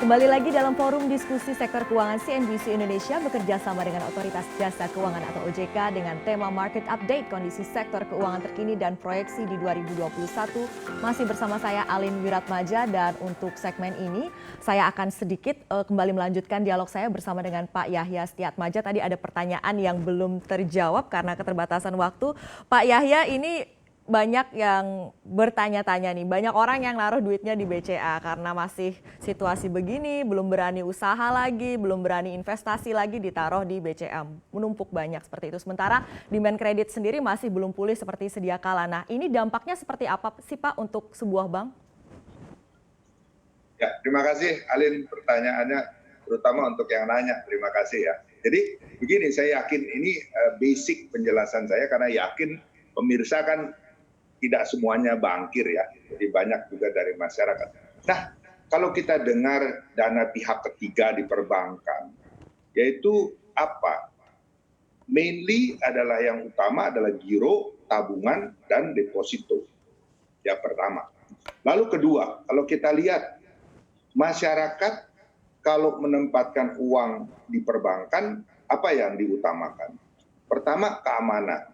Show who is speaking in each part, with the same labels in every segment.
Speaker 1: Kembali lagi dalam forum diskusi sektor keuangan CNBC Indonesia bekerja sama dengan Otoritas Jasa Keuangan atau OJK dengan tema Market Update kondisi sektor keuangan terkini dan proyeksi di 2021. Masih bersama saya Alin Wiratmaja dan untuk segmen ini saya akan sedikit kembali melanjutkan dialog saya bersama dengan Pak Yahya Setiatmaja. Tadi ada pertanyaan yang belum terjawab karena keterbatasan waktu. Pak Yahya, ini banyak yang bertanya-tanya nih, banyak orang yang naruh duitnya di BCA karena masih situasi begini, belum berani usaha lagi, belum berani investasi lagi, ditaruh di BCA. Menumpuk banyak seperti itu. Sementara demand kredit sendiri masih belum pulih seperti sedia kala. Nah, ini dampaknya seperti apa sih Pak untuk sebuah bank?
Speaker 2: Ya, terima kasih Alin pertanyaannya, terutama untuk yang nanya. Terima kasih ya. Jadi begini, saya yakin ini basic penjelasan saya karena yakin pemirsa kan tidak semuanya bankir ya, jadi banyak juga dari masyarakat. Nah, kalau kita dengar dana pihak ketiga di perbankan, yaitu apa? Mainly adalah yang utama adalah giro, tabungan, dan deposito. Ya pertama. Lalu kedua, kalau kita lihat masyarakat kalau menempatkan uang di perbankan, apa yang diutamakan? Pertama, keamanan.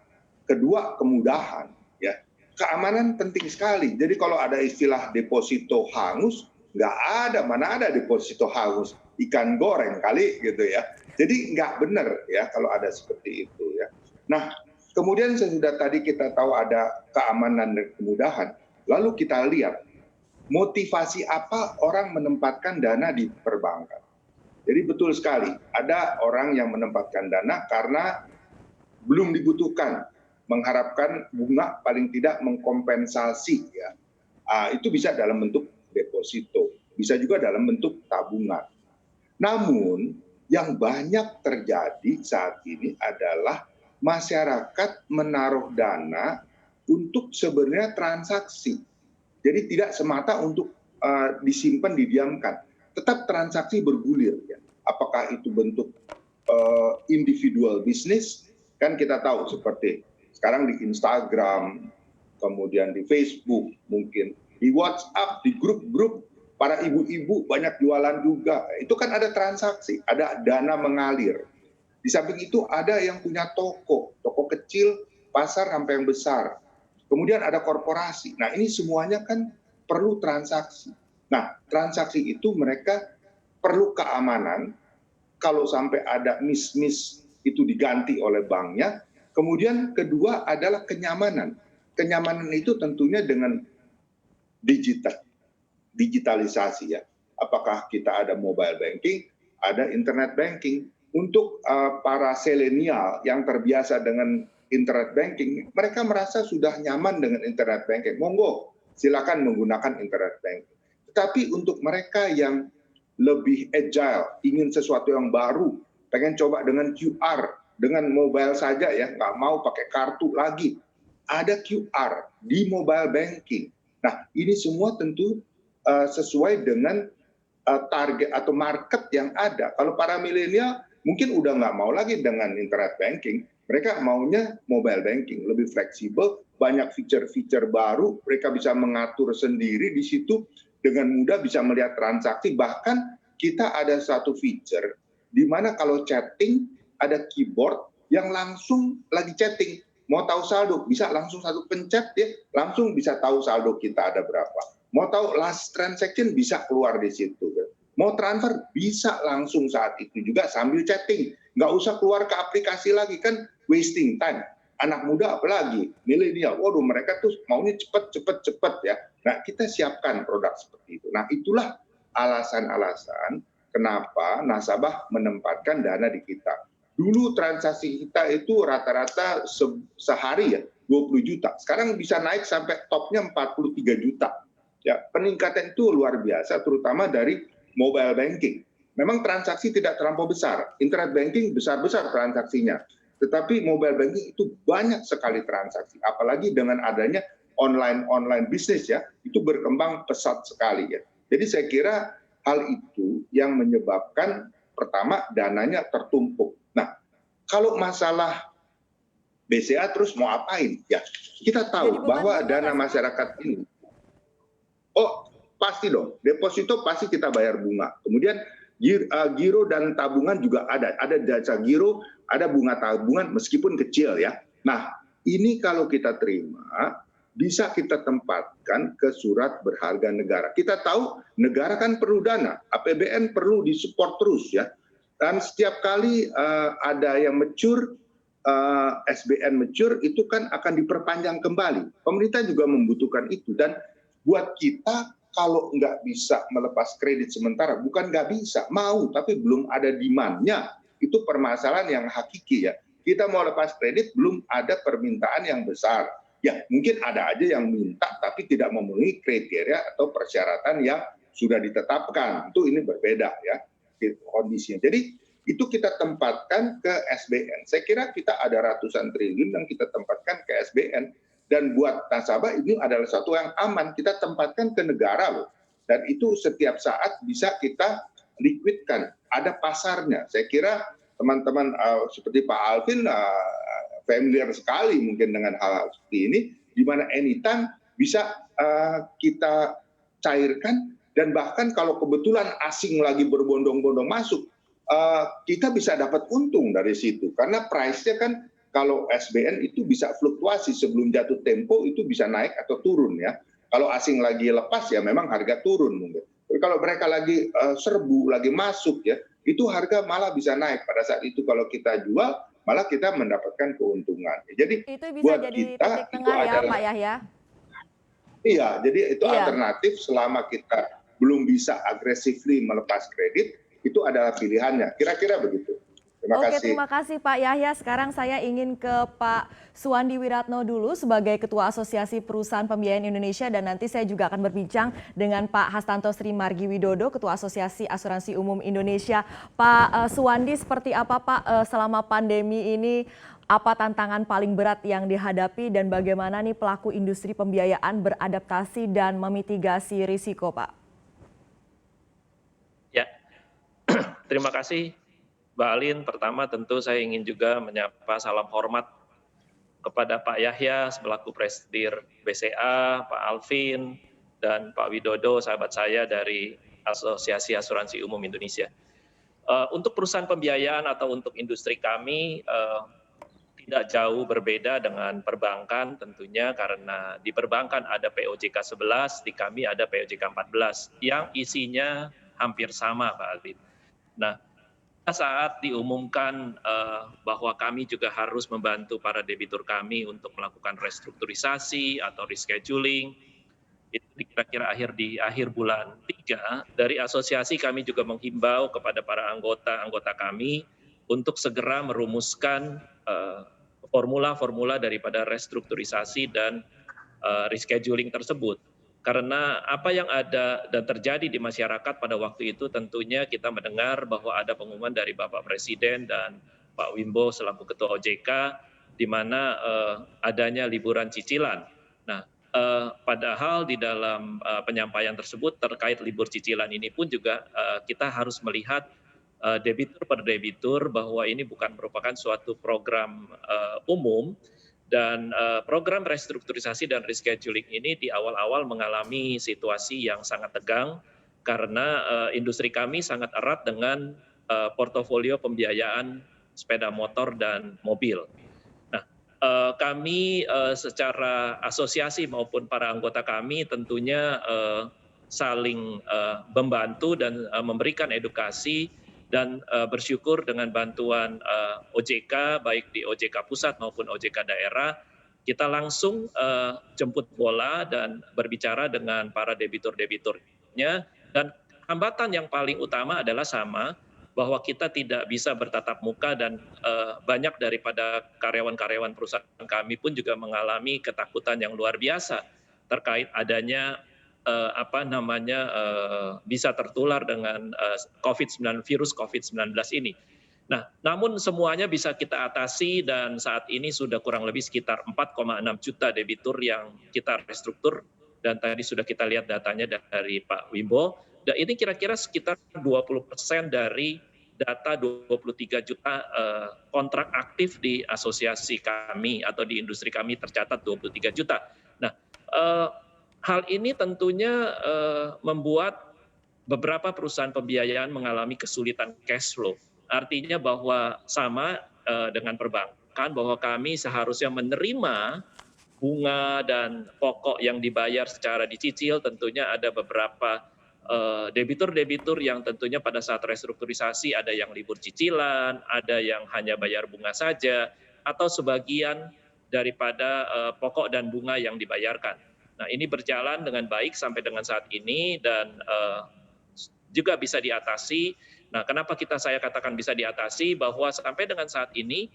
Speaker 2: Kedua, kemudahan. Ya, keamanan penting sekali. Jadi kalau ada istilah deposito hangus, nggak ada, mana ada deposito hangus. Ikan goreng kali gitu ya. Jadi nggak benar ya kalau ada seperti itu ya. Nah, kemudian sesudah tadi kita tahu ada keamanan dan kemudahan, lalu kita lihat motivasi apa orang menempatkan dana di perbankan. Jadi betul sekali, ada orang yang menempatkan dana karena belum dibutuhkan, mengharapkan bunga paling tidak mengkompensasi ya. Itu bisa dalam bentuk deposito, bisa juga dalam bentuk tabungan. Namun yang banyak terjadi saat ini adalah masyarakat menaruh dana untuk sebenarnya transaksi. Jadi tidak semata untuk disimpan, didiamkan. Tetap transaksi bergulir. Ya. Apakah itu bentuk individual bisnis, kan kita tahu seperti sekarang di Instagram, kemudian di Facebook, mungkin di WhatsApp, di grup-grup para ibu-ibu banyak jualan juga. Itu kan ada transaksi, ada dana mengalir. Di samping itu ada yang punya toko kecil, pasar sampai yang besar. Kemudian ada korporasi. Nah, ini semuanya kan perlu transaksi. Nah, transaksi itu mereka perlu keamanan. Kalau sampai ada miss itu diganti oleh banknya. Kemudian kedua adalah kenyamanan. Kenyamanan itu tentunya dengan digitalisasi ya. Apakah kita ada mobile banking, ada internet banking. Untuk para selenial yang terbiasa dengan internet banking, mereka merasa sudah nyaman dengan internet banking. Monggo, silakan menggunakan internet banking. Tetapi untuk mereka yang lebih agile, ingin sesuatu yang baru, pengen coba dengan QR, dengan mobile saja ya, nggak mau pakai kartu lagi. Ada QR di mobile banking. Nah, ini semua tentu sesuai dengan target atau market yang ada. Kalau para milenial mungkin udah nggak mau lagi dengan internet banking, mereka maunya mobile banking, lebih fleksibel, banyak fitur-fitur baru, mereka bisa mengatur sendiri di situ, dengan mudah bisa melihat transaksi, bahkan kita ada satu fitur, di mana kalau chatting, ada keyboard yang langsung lagi chatting, mau tahu saldo, bisa langsung satu pencet, ya, langsung bisa tahu saldo kita ada berapa. Mau tahu last transaction, bisa keluar di situ. Mau transfer bisa langsung saat itu juga sambil chatting, nggak usah keluar ke aplikasi lagi, kan wasting time. Anak muda apalagi milenial, waduh mereka tuh maunya cepet ya. Nah, kita siapkan produk seperti itu. Nah, itulah alasan-alasan kenapa nasabah menempatkan dana di kita. Dulu transaksi kita itu rata-rata sehari ya 20 juta. Sekarang bisa naik sampai topnya 43 juta. Ya, peningkatan itu luar biasa, terutama dari mobile banking. Memang transaksi tidak terlampau besar. Internet banking besar-besar transaksinya. Tetapi mobile banking itu banyak sekali transaksi. Apalagi dengan adanya online bisnis ya, itu berkembang pesat sekali ya. Jadi saya kira hal itu yang menyebabkan pertama dananya tertumpuk. Nah, kalau masalah BCA terus mau apain? Ya, kita tahu bahwa dana masyarakat ini pasti dong. Deposito pasti kita bayar bunga. Kemudian giro dan tabungan juga ada. Ada jasa giro, ada bunga tabungan meskipun kecil ya. Nah, ini kalau kita terima, bisa kita tempatkan ke surat berharga negara. Kita tahu negara kan perlu dana, APBN perlu disupport terus ya. Dan setiap kali ada yang mature, SBN mature, itu kan akan diperpanjang kembali. Pemerintah juga membutuhkan itu. Dan buat kita, kalau nggak bisa melepas kredit sementara, bukan nggak bisa, mau, tapi belum ada demand-nya. Itu permasalahan yang hakiki ya. Kita mau lepas kredit, belum ada permintaan yang besar. Ya, mungkin ada aja yang minta, tapi tidak memenuhi kriteria atau persyaratan yang sudah ditetapkan. Itu ini berbeda ya kondisinya. Jadi itu kita tempatkan ke SBN. Saya kira kita ada ratusan triliun yang kita tempatkan ke SBN. Dan buat nasabah ini adalah satu yang aman. Kita tempatkan ke negara loh. Dan itu setiap saat bisa kita liquidkan. Ada pasarnya. Saya kira teman-teman seperti Pak Alvin familiar sekali mungkin dengan hal-hal seperti ini, di mana anytime bisa kita cairkan, dan bahkan kalau kebetulan asing lagi berbondong-bondong masuk, kita bisa dapat untung dari situ. Karena price-nya kan kalau SBN itu bisa fluktuasi, sebelum jatuh tempo itu bisa naik atau turun ya. Kalau asing lagi lepas ya memang harga turun mungkin. Tapi kalau mereka lagi serbu, lagi masuk ya, itu harga malah bisa naik. Pada saat itu kalau kita jual, malah kita mendapatkan keuntungan. Jadi
Speaker 1: itu bisa
Speaker 2: buat
Speaker 1: jadi
Speaker 2: kita
Speaker 1: titik
Speaker 2: itu
Speaker 1: tengah ya
Speaker 2: adalah,
Speaker 1: Pak Yahya.
Speaker 2: iya, jadi itu
Speaker 1: Iya.
Speaker 2: alternatif selama kita belum bisa aggressively melepas kredit, itu adalah pilihannya. Kira-kira begitu. Terima
Speaker 1: Oke,
Speaker 2: kasih.
Speaker 1: terima kasih Pak Yahya. Sekarang saya ingin ke Pak Suwandi Wiratno dulu sebagai Ketua Asosiasi Perusahaan Pembiayaan Indonesia, dan nanti saya juga akan berbincang dengan Pak Hastanto Sri Margi Widodo, Ketua Asosiasi Asuransi Umum Indonesia. Pak Suwandi, seperti apa Pak selama pandemi ini, apa tantangan paling berat yang dihadapi dan bagaimana nih pelaku industri pembiayaan beradaptasi dan memitigasi risiko, Pak?
Speaker 3: Ya, terima kasih Mbak Alin. Pertama tentu saya ingin juga menyapa salam hormat kepada Pak Yahya selaku Presidir BCA, Pak Alvin, dan Pak Widodo, sahabat saya dari Asosiasi Asuransi Umum Indonesia. Untuk perusahaan pembiayaan atau untuk industri kami tidak jauh berbeda dengan perbankan tentunya, karena di perbankan ada POJK 11, di kami ada POJK 14 yang isinya hampir sama Pak Alvin. Nah, saat diumumkan bahwa kami juga harus membantu para debitur kami untuk melakukan restrukturisasi atau rescheduling, itu kira-kira di akhir bulan 3, dari asosiasi kami juga menghimbau kepada para anggota kami untuk segera merumuskan formula-formula daripada restrukturisasi dan rescheduling tersebut. Karena apa yang ada dan terjadi di masyarakat pada waktu itu, tentunya kita mendengar bahwa ada pengumuman dari Bapak Presiden dan Pak Wimbo selaku Ketua OJK, di mana adanya liburan cicilan. Nah, padahal di dalam penyampaian tersebut terkait libur cicilan ini pun juga kita harus melihat debitur per debitur bahwa ini bukan merupakan suatu program umum. Dan program restrukturisasi dan rescheduling ini di awal-awal mengalami situasi yang sangat tegang karena industri kami sangat erat dengan portofolio pembiayaan sepeda motor dan mobil. Nah, kami secara asosiasi maupun para anggota kami tentunya saling membantu dan memberikan edukasi, dan bersyukur dengan bantuan OJK, baik di OJK pusat maupun OJK daerah, kita langsung jemput bola dan berbicara dengan para debitur-debiturnya. Dan hambatan yang paling utama adalah sama, bahwa kita tidak bisa bertatap muka, dan banyak daripada karyawan-karyawan perusahaan kami pun juga mengalami ketakutan yang luar biasa terkait adanya bisa tertular dengan virus COVID-19 ini. Nah, namun semuanya bisa kita atasi, dan saat ini sudah kurang lebih sekitar 4,6 juta debitur yang kita restruktur, dan tadi sudah kita lihat datanya dari Pak Wimbo, dan ini kira-kira sekitar 20% dari data 23 juta kontrak aktif di asosiasi kami atau di industri kami tercatat 23 juta. Nah, hal ini tentunya membuat beberapa perusahaan pembiayaan mengalami kesulitan cash flow. Artinya bahwa sama dengan perbankan, bahwa kami seharusnya menerima bunga dan pokok yang dibayar secara dicicil. Tentunya ada beberapa debitur-debitur yang tentunya pada saat restrukturisasi ada yang libur cicilan, ada yang hanya bayar bunga saja, atau sebagian daripada pokok dan bunga yang dibayarkan. Nah, ini berjalan dengan baik sampai dengan saat ini dan juga bisa diatasi. Nah, kenapa saya katakan bisa diatasi? Bahwa sampai dengan saat ini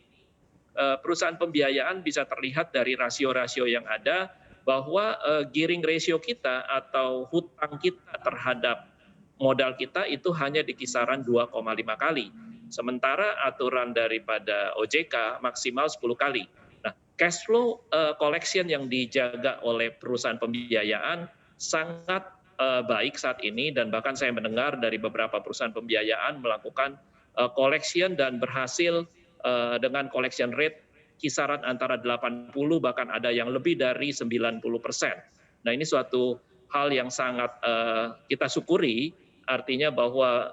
Speaker 3: perusahaan pembiayaan bisa terlihat dari rasio-rasio yang ada bahwa gearing ratio kita atau hutang kita terhadap modal kita itu hanya di kisaran 2,5 kali. Sementara aturan daripada OJK maksimal 10 kali. Nah, cash flow collection yang dijaga oleh perusahaan pembiayaan sangat baik saat ini, dan bahkan saya mendengar dari beberapa perusahaan pembiayaan melakukan collection dan berhasil dengan collection rate kisaran antara 80 bahkan ada yang lebih dari 90%. Nah, ini suatu hal yang sangat kita syukuri, artinya bahwa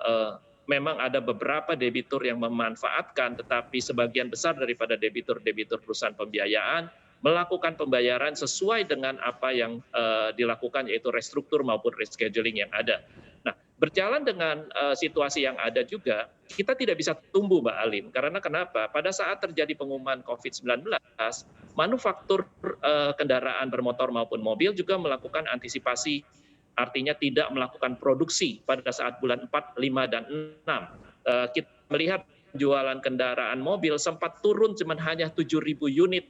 Speaker 3: memang ada beberapa debitur yang memanfaatkan, tetapi sebagian besar daripada debitur-debitur perusahaan pembiayaan melakukan pembayaran sesuai dengan apa yang dilakukan, yaitu restruktur maupun rescheduling yang ada. Nah, berjalan dengan situasi yang ada juga, kita tidak bisa tumbuh, Mbak Alin. Karena kenapa? Pada saat terjadi pengumuman COVID-19, manufaktur kendaraan bermotor maupun mobil juga melakukan antisipasi, artinya tidak melakukan produksi pada saat bulan 4, 5, dan 6. Kita melihat penjualan kendaraan mobil sempat turun cuma hanya 7.000 unit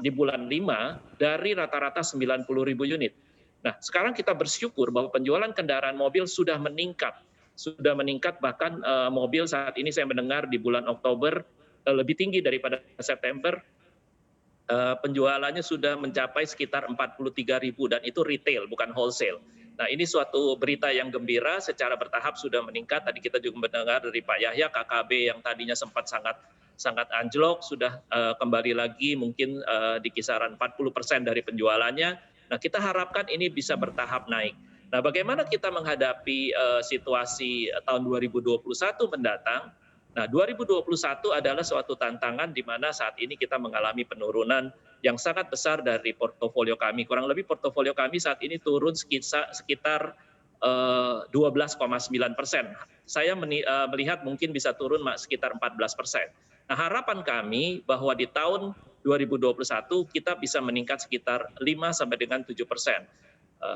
Speaker 3: di bulan 5 dari rata-rata 90.000 unit. Nah, sekarang kita bersyukur bahwa penjualan kendaraan mobil sudah meningkat bahkan mobil saat ini saya mendengar di bulan Oktober lebih tinggi daripada September, penjualannya sudah mencapai sekitar 43.000 dan itu retail bukan wholesale. Nah, ini suatu berita yang gembira, secara bertahap sudah meningkat. Tadi kita juga mendengar dari Pak Yahya, KKB yang tadinya sempat sangat anjlok sudah kembali lagi mungkin di kisaran 40% dari penjualannya. Nah, kita harapkan ini bisa bertahap naik. Nah, bagaimana kita menghadapi situasi tahun 2021 mendatang? Nah, 2021 adalah suatu tantangan di mana saat ini kita mengalami penurunan yang sangat besar dari portofolio kami. Kurang lebih portofolio kami saat ini turun sekitar 12,9%. Saya melihat mungkin bisa turun sekitar 14%. Nah, harapan kami bahwa di tahun 2021 kita bisa meningkat sekitar 5 sampai dengan 7%.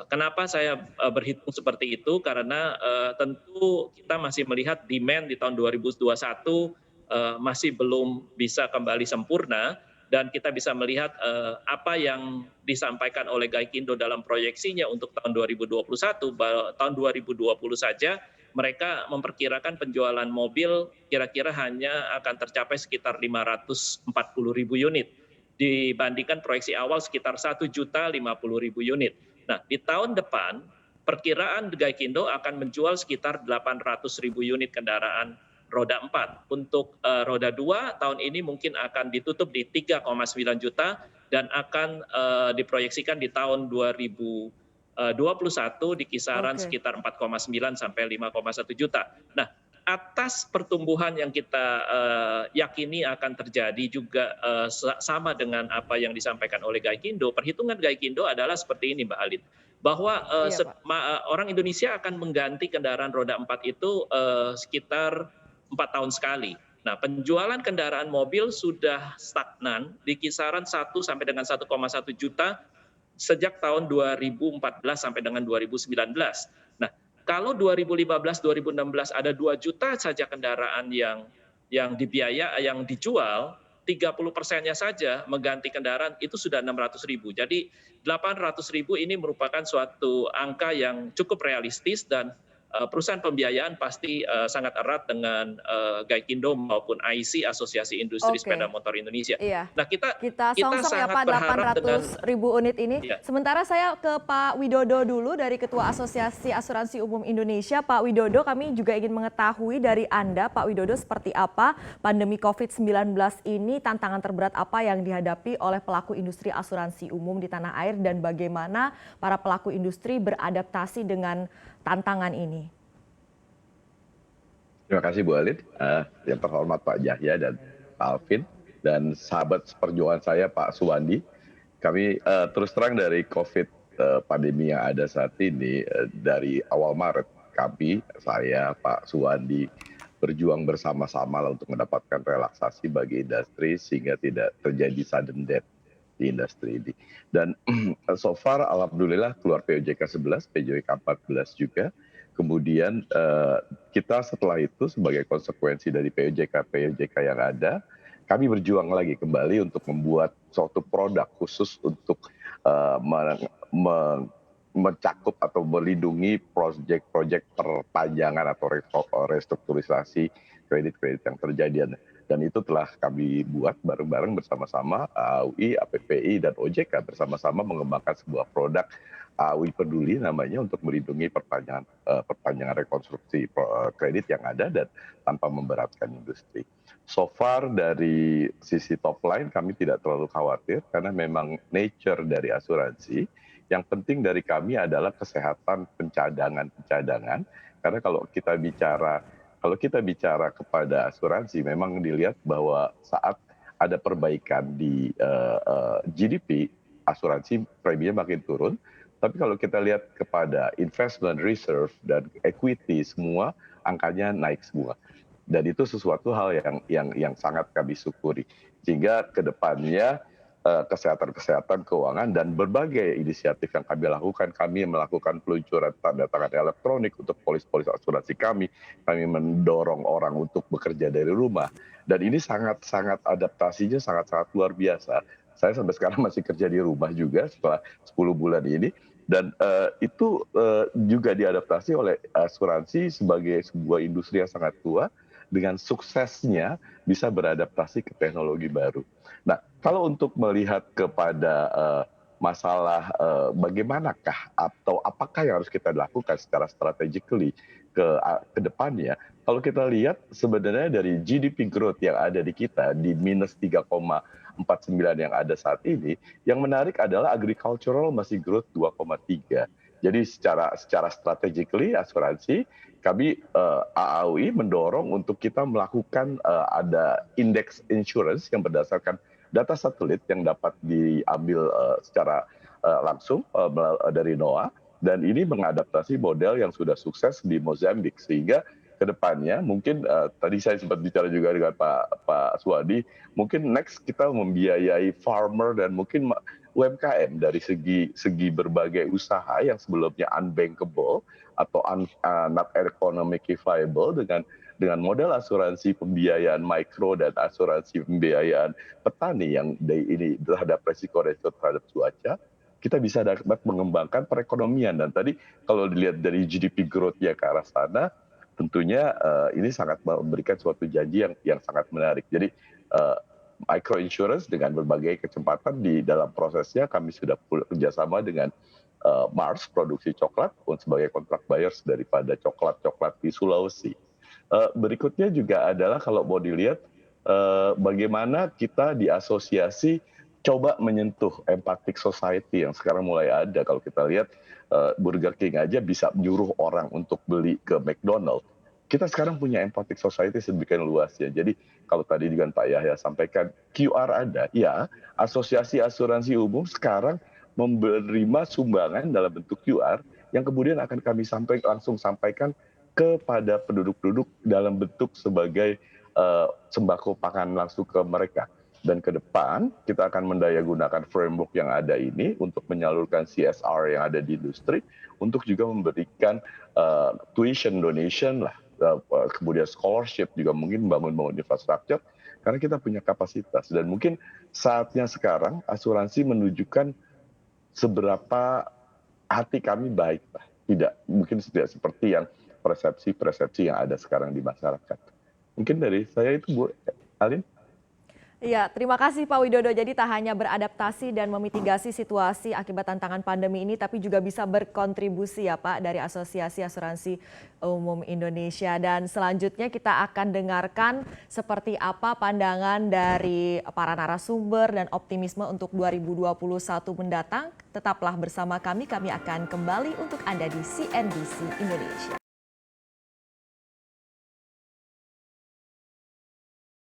Speaker 3: Kenapa saya berhitung seperti itu? Karena tentu kita masih melihat demand di tahun 2021 masih belum bisa kembali sempurna, dan kita bisa melihat apa yang disampaikan oleh Gaikindo dalam proyeksinya untuk tahun 2021, tahun 2020 saja mereka memperkirakan penjualan mobil kira-kira hanya akan tercapai sekitar 540.000 unit dibandingkan proyeksi awal sekitar 1.050.000 unit. Nah, di tahun depan perkiraan Gaikindo akan menjual sekitar 800.000 unit kendaraan roda 4. Untuk roda 2 tahun ini mungkin akan ditutup di 3,9 juta dan akan diproyeksikan di tahun 2021 di kisaran sekitar 4,9 sampai 5,1 juta. Nah, atas pertumbuhan yang kita yakini akan terjadi juga sama dengan apa yang disampaikan oleh Gaikindo. Perhitungan Gaikindo adalah seperti ini, Mbak Alin, bahwa orang Indonesia akan mengganti kendaraan roda 4 itu sekitar 4 tahun sekali. Nah, penjualan kendaraan mobil sudah stagnan di kisaran 1 sampai dengan 1,1 juta sejak tahun 2014 sampai dengan 2019. Nah, kalau 2015-2016 ada 2 juta saja kendaraan yang dijual, 30%-nya saja mengganti kendaraan itu sudah 600.000. Jadi 800.000 ini merupakan suatu angka yang cukup realistis dan perusahaan pembiayaan pasti sangat erat dengan Gaikindo maupun AIC, Asosiasi Industri Sepeda
Speaker 1: Oke.
Speaker 3: Motor Indonesia.
Speaker 1: Iya,
Speaker 3: Nah, kita
Speaker 1: kita
Speaker 3: kita
Speaker 1: song-song ya
Speaker 3: sangat
Speaker 1: Pak
Speaker 3: berharap dengan
Speaker 1: 800.000 unit ini.
Speaker 3: ya,
Speaker 1: Sementara saya ke Pak Widodo dulu dari Ketua Asosiasi Asuransi Umum Indonesia. Pak Widodo, kami juga ingin mengetahui dari Anda, Pak Widodo, seperti apa pandemi COVID-19 ini, tantangan terberat apa yang dihadapi oleh pelaku industri asuransi umum di tanah air dan bagaimana para pelaku industri beradaptasi dengan tantangan ini?
Speaker 4: Terima kasih Bu Alin, yang terhormat Pak Yahya dan Pak Alvin, dan sahabat seperjuangan saya Pak Suwandi. Kami terus terang dari COVID pandemi yang ada saat ini, dari awal Maret saya, Pak Suwandi, berjuang bersama-sama untuk mendapatkan relaksasi bagi industri sehingga tidak terjadi sudden death di industri ini. Dan so far alhamdulillah keluar POJK 11, POJK 14 juga. Kemudian kita setelah itu sebagai konsekuensi dari POJK yang ada, kami berjuang lagi kembali untuk membuat suatu produk khusus untuk mencakup atau melindungi proyek-proyek perpanjangan atau restrukturisasi kredit-kredit yang terjadi. Dan itu telah kami buat bareng-bareng bersama-sama AUI, APPI, dan OJK bersama-sama mengembangkan sebuah produk AUI Peduli namanya untuk melindungi perpanjangan rekonstruksi kredit yang ada dan tanpa memberatkan industri. So far dari sisi top line kami tidak terlalu khawatir karena memang nature dari asuransi yang penting dari kami adalah kesehatan pencadangan karena kalau kita bicara kepada asuransi memang dilihat bahwa saat ada perbaikan di GDP asuransi preminya makin turun. Tapi kalau kita lihat kepada investment reserve dan equity semua angkanya naik semua. Dan itu sesuatu hal yang sangat kami syukuri. Sehingga ke depannya kesehatan keuangan dan berbagai inisiatif yang kami melakukan peluncuran tanda tangan elektronik untuk polis-polis asuransi kami mendorong orang untuk bekerja dari rumah. Dan ini sangat adaptasinya sangat luar biasa. Saya sampai sekarang masih kerja di rumah juga setelah 10 bulan ini. Dan itu juga diadaptasi oleh asuransi sebagai sebuah industri yang sangat tua, dengan suksesnya bisa beradaptasi ke teknologi baru. Nah, kalau untuk melihat kepada masalah bagaimanakah atau apakah yang harus kita lakukan secara strategically ke depannya, kalau kita lihat sebenarnya dari GDP growth yang ada di kita di minus 3,49 yang ada saat ini, yang menarik adalah agricultural masih growth 2,3. Jadi secara strategically asuransi kami AAUI mendorong untuk kita melakukan ada indeks insurance yang berdasarkan data satelit yang dapat diambil secara langsung dari NOAA, dan ini mengadaptasi model yang sudah sukses di Mozambik sehingga kedepannya mungkin tadi saya sempat bicara juga dengan Pak Suwadi, mungkin next kita membiayai farmer dan mungkin UMKM dari segi berbagai usaha yang sebelumnya unbankable atau not economically viable dengan model asuransi pembiayaan mikro dan asuransi pembiayaan petani yang ini terhadap resiko terhadap cuaca, kita bisa dapat mengembangkan perekonomian. Dan tadi kalau dilihat dari GDP growth-nya ke arah sana, tentunya ini sangat memberikan suatu janji yang sangat menarik. Jadi micro insurance dengan berbagai kecepatan di dalam prosesnya kami sudah kerjasama dengan Mars produksi coklat sebagai kontrak buyers daripada coklat di Sulawesi. Berikutnya juga adalah kalau mau dilihat bagaimana kita di asosiasi coba menyentuh empathic society yang sekarang mulai ada. Kalau kita lihat Burger King aja bisa menyuruh orang untuk beli ke McDonald. Kita sekarang punya empathic society sedemikian luasnya. Jadi kalau tadi dengan Pak Yahya sampaikan QR ada, ya asosiasi asuransi umum sekarang menerima sumbangan dalam bentuk QR yang kemudian akan kami langsung sampaikan kepada penduduk-penduduk dalam bentuk sebagai sembako pangan langsung ke mereka. Dan ke depan kita akan mendayagunakan framework yang ada ini untuk menyalurkan CSR yang ada di industri, untuk juga memberikan tuition donation lah, kemudian scholarship, juga mungkin bangun infrastruktur, karena kita punya kapasitas. Dan mungkin saatnya sekarang asuransi menunjukkan seberapa hati kami baik, mungkin tidak seperti yang persepsi-persepsi yang ada sekarang di masyarakat. Mungkin dari saya itu, Bu Alin.
Speaker 1: Iya, terima kasih Pak Widodo. Jadi tak hanya beradaptasi dan memitigasi situasi akibat tantangan pandemi ini, tapi juga bisa berkontribusi ya Pak dari Asosiasi Asuransi Umum Indonesia. Dan selanjutnya kita akan dengarkan seperti apa pandangan dari para narasumber dan optimisme untuk 2021 mendatang. Tetaplah bersama kami akan kembali untuk Anda di CNBC Indonesia.